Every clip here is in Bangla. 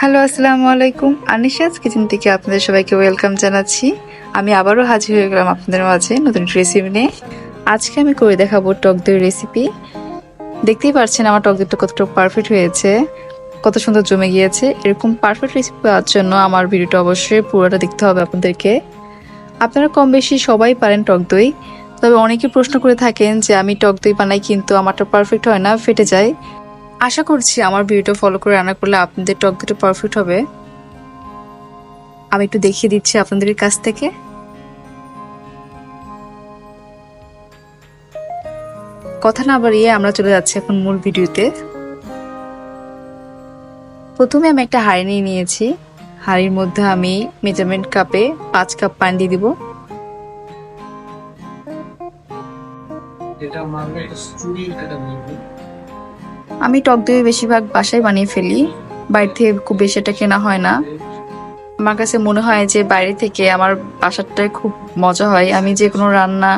হ্যালো, আসসালামু আলাইকুম। আনিশাস কিচেন থেকে আপনাদের সবাইকে ওয়েলকাম জানাচ্ছি। আমি আবারও হাজির হয়ে গেলাম আপনাদের মাঝে নতুন রেসিপি নিয়ে। আজকে আমি করে দেখাবো টক দই রেসিপি। দেখতেই পাচ্ছেন আমার টক দইটা কতটা পারফেক্ট হয়েছে, কত সুন্দর জমে গিয়েছে। এরকম পারফেক্ট রেসিপি পাওয়ার জন্য আমার ভিডিওটা অবশ্যই পুরোটা দেখতে হবে আপনাদেরকে। আপনারা কম বেশি সবাই পারেন টক দই, তবে অনেকে প্রশ্ন করে থাকেন যে আমি টক দই বানাই কিন্তু আমারটা পারফেক্ট হয় না, ফেটে যায়। আশা করছি আমার ভিডিওটা ফলো করে রান্না করলে আপনাদের টক দইটা পারফেক্ট হবে। আমি একটু দেখিয়ে দিচ্ছি আপনাদের কাছ থেকে। কথা না বাড়িয়ে আমরা চলে যাচ্ছি এখন মূল ভিডিওতে। প্রথমে আমি একটা হাঁড়ি নিয়ে নিয়েছি। হাঁড়ির মধ্যে আমি মেজারমেন্ট কাপে 5 কাপ পানি দিয়ে দিব। আমি টক দই বেশিরভাগ বাসায় বানিয়ে ফেলি, বাইরে থেকে খুব বেশি এটা কেনা হয় না। আমার কাছে মনে হয় যে বাইরে থেকে আমার বাসারটাই খুব মজা হয়। আমি যে কোনো রান্না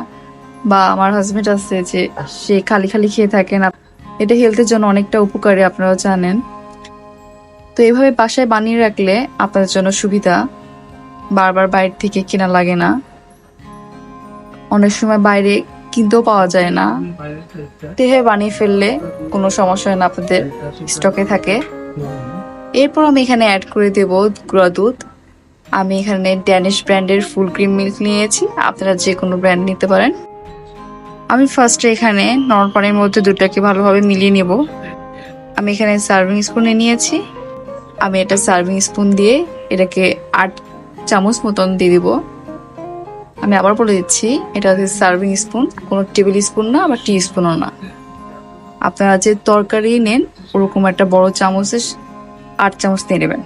বা আমার হাজবেন্ড আছে যে সে খালি খালি খেয়ে থাকে না, এটা হেলথের জন্য অনেকটা উপকারী, আপনারা জানেন। তো এইভাবে বাসায় বানিয়ে রাখলে আপনাদের জন্য সুবিধা, বারবার বাইরে থেকে কেনা লাগে না। অনেক সময় বাইরে কিনতেও পাওয়া যায় না, তেহে বানিয়ে ফেললে কোনো সমস্যা হয় না, আপনাদের স্টকে থাকে। এরপর আমি এখানে অ্যাড করে দেব গুঁড়া দুধ। আমি এখানে ড্যানিশ ব্র্যান্ডের ফুল ক্রিম মিল্ক নিয়েছি, আপনারা যে কোনো ব্র্যান্ড নিতে পারেন। আমি ফার্স্টে এখানে নরম পানির মধ্যে দুধটাকে ভালোভাবে মিলিয়ে নেব। আমি এখানে সার্ভিং স্পুনে নিয়েছি। আমি এটা সার্ভিং স্পুন দিয়ে এটাকে 8 চামচ মতন দিয়ে দিব। আমি আবার বলে দিচ্ছি, এটা হচ্ছে সার্ভিং স্পুন, কোনো টেবিল স্পুন না, আবার টি স্পুনও না। আপনারা যে তরকারি নেন ওরকম একটা বড় চামচে 8 চামচ নিয়ে নেবেন।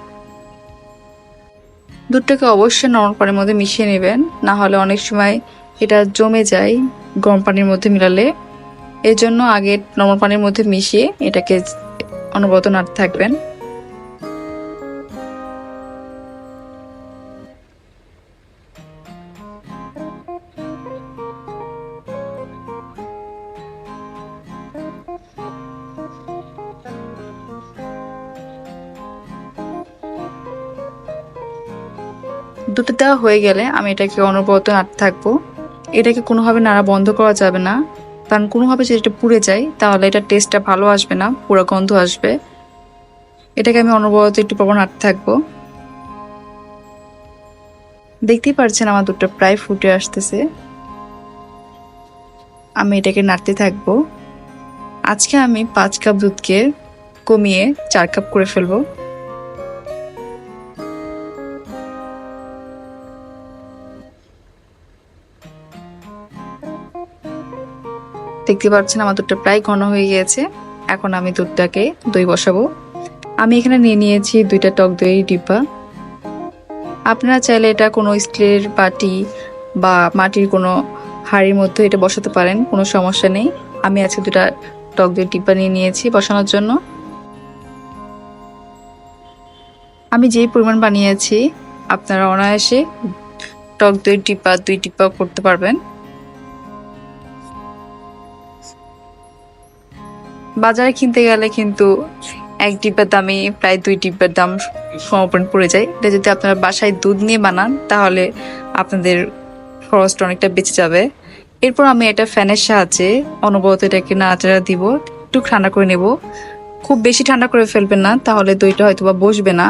দুধটাকে অবশ্যই নরম পানির মধ্যে মিশিয়ে নেবেন, না হলে অনেক সময় এটা জমে যায় গরম পানির মধ্যে মিলালে। এর জন্য আগে নরম পানির মধ্যে মিশিয়ে এটাকে অনবরত নাড়তে থাকবেন। দুধটা দেওয়া হয়ে গেলে আমি এটাকে অনবরত নাড়তে থাকবো। এটাকে কোনোভাবে নাড়া বন্ধ করা যাবে না, কারণ কোনোভাবে যদি এটা পুড়ে যায় তাহলে এটা টেস্টটা ভালো আসবে না, পুরো গন্ধ আসবে। এটাকে আমি অনবরত একটু পর নাড়তে থাকবো। দেখতেই পাচ্ছেন আমার দুধটা প্রায় ফুটে আসতেছে। আমি এটাকে নাড়তে থাকবো। আজকে আমি 5 কাপ দুধকে কমিয়ে 4 কাপ করে ফেলবো। দেখতে পাচ্ছেন আমার দুধটা প্রায় ঘন হয়ে গিয়েছে। এখন আমি দুধটাকে দই বসাবো। আমি এখানে নিয়ে নিয়েছি 2টা টক দই ডিব্বা। আপনারা চাইলে এটা কোনো স্টিলের বাটি বা মাটির কোনো হাঁড়ির মধ্যে এটা বসাতে পারেন, কোনো সমস্যা নেই। আমি আজকে 2টা টক দই ডিব্বা নিয়ে নিয়েছি বসানোর জন্য। আমি যেই পরিমাণ বানিয়েছি আপনারা অনায়াসে টক দই ডিব্বা 2 ডিব্বা করতে পারবেন। বাজারে কিনতে গেলে কিন্তু 1 ডিব্বার দামই প্রায় 2 ডিব্বার দাম সমাপন পড়ে যায়। এটা যদি আপনারা বাসায় দুধ নিয়ে বানান তাহলে আপনাদের খরচটা অনেকটা বেঁচে যাবে। এরপর আমি এটা ফ্যানের সাহায্যে অনবরত এটাকে নাড়াচাড়া দিব, একটু ঠান্ডা করে নেব। খুব বেশি ঠান্ডা করে ফেলবেন না, তাহলে দইটা হয়তো বা বসবে না।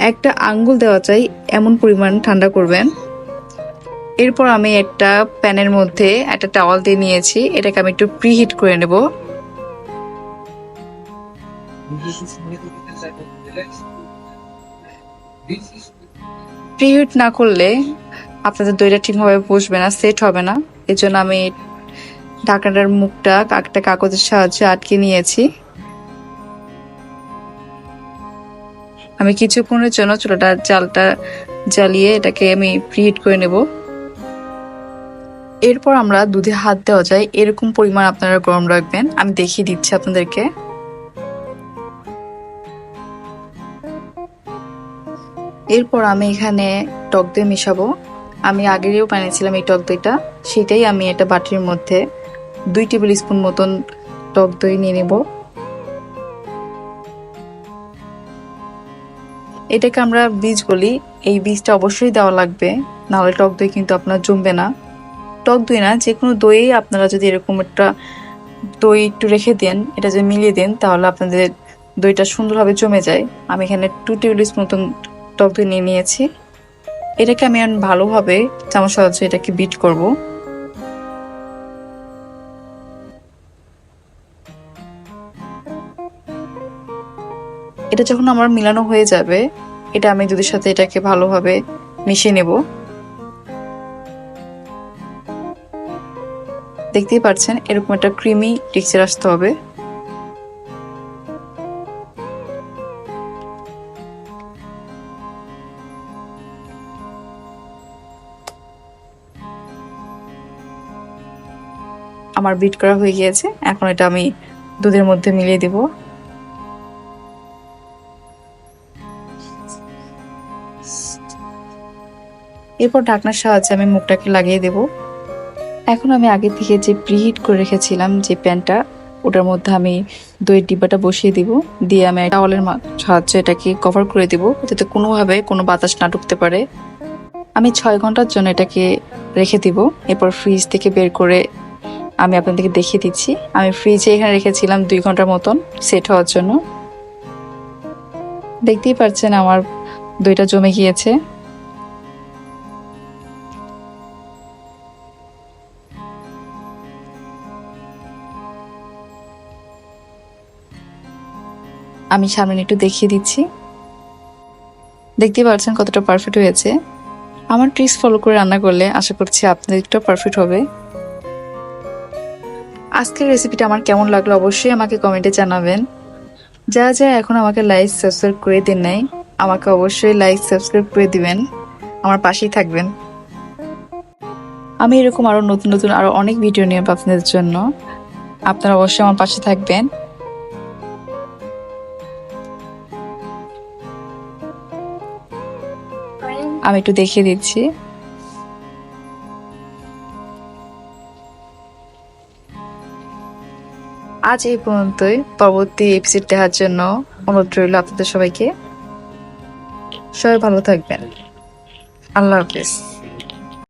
একটা আঙ্গুল দেওয়া চাই এমন পরিমাণ ঠান্ডা করবেন। এরপর আমি একটা প্যানের মধ্যে একটা টাওয়াল দিয়ে নিয়েছি, এটাকে আমি একটু প্রিহিট করে নেব। প্রিহিট না করলে আপনাদের দইটা ঠিকভাবে বসবে না, সেট হবে না। এর জন্য আমি ঢাকনাটার মুখটা একটা কাগজের সাহায্যে আটকে নিয়েছি। আমি কিছুক্ষণের জন্য চুলাটা জালটা জ্বালিয়ে এটাকে আমি প্রিহিট করে নেব। এরপর আমরা দুধে হাত দেওয়া যায় এরকম পরিমাণ আপনারা গরম রাখবেন। আমি দেখিয়ে দিচ্ছি আপনাদেরকে। এরপর আমি এখানে টক দই মেশাবো। আমি আগেও বানিয়েছিলাম এই টক দইটা, সেটাই আমি একটা বাটির মধ্যে 2 টেবিল স্পুন মতন টক দই নিয়ে নেব। এটাকে আমরা বীজ বলি। এই বীজটা অবশ্যই দেওয়া লাগবে, নাহলে টক দই কিন্তু আপনার জমবে না। টক দই না, যে কোনো দই আপনারা যদি এরকম একটা দই একটু রেখে দেন, এটা যদি মিলিয়ে দেন, তাহলে আপনাদের দইটা সুন্দরভাবে জমে যায়। আমি এখানে 2 টেবিল স্পুন মতন টক দই নিয়ে নিয়েছি। এটাকে আমি ভালোভাবে চামচ সাহায্যে এটাকে বিট করব। এটা যখন আমার মিলানো হয়ে যাবে, এটা আমি দুধের সাথে এটাকে ভালোভাবে মিশিয়ে নেব। দেখতেই পাচ্ছেন এরকম একটা ক্রিমি টেক্সচার আসতে হবে। আমার বিট করা হয়ে গিয়েছে, এখন এটা আমি দুধের মধ্যে মিলিয়ে দেব। এরপর ঢাকনার সাহায্যে আমি মুখটাকে লাগিয়ে দেব। এখন আমি আগে থেকে যে প্রিহিট করে রেখেছিলাম যে প্যানটা, ওটার মধ্যে আমি দইয়ের ডিব্বাটা বসিয়ে দিব। দিয়ে আমি টাওয়ালের সাহায্যে এটাকে কভার করে দিব, যাতে কোনোভাবে কোনো বাতাস না ঢুকতে পারে। আমি 6 ঘন্টার জন্য এটাকে রেখে দিব। এরপর ফ্রিজ থেকে বের করে আমি আপনাদেরকে দেখিয়ে দিচ্ছি। আমি ফ্রিজে এখানে রেখেছিলাম 2 ঘন্টার মতন সেট হওয়ার জন্য। দেখতেই পাচ্ছেন আমার দইটা জমে গিয়েছে। আমি সামনে একটু দেখিয়ে দিচ্ছি, দেখতেই পাচ্ছেন কতটা পারফেক্ট হয়েছে। আমার ট্রিক্স ফলো করে রান্না করলে আশা করছি আপনাদের একটু পারফেক্ট হবে। আজকের রেসিপিটা আমার কেমন লাগলো অবশ্যই আমাকে কমেন্টে জানাবেন। যারা যারা এখন আমাকে লাইক সাবস্ক্রাইব করে দেন নাই, আমাকে অবশ্যই লাইক সাবস্ক্রাইব করে দিবেন, আমার পাশেই থাকবেন। আমি এরকম আরো নতুন নতুন আরো অনেক ভিডিও নিয়ে আপনাদের জন্য, আপনারা অবশ্যই আমার পাশে থাকবেন। আমি একটু দেখিয়ে দিচ্ছি। আজ এই পর্যন্তই, পরবর্তী এপিসোড দেখার জন্য অনুরোধ রইল আপনাদের সবাইকে। সবাই ভালো থাকবেন। আল্লাহ হাফেজ।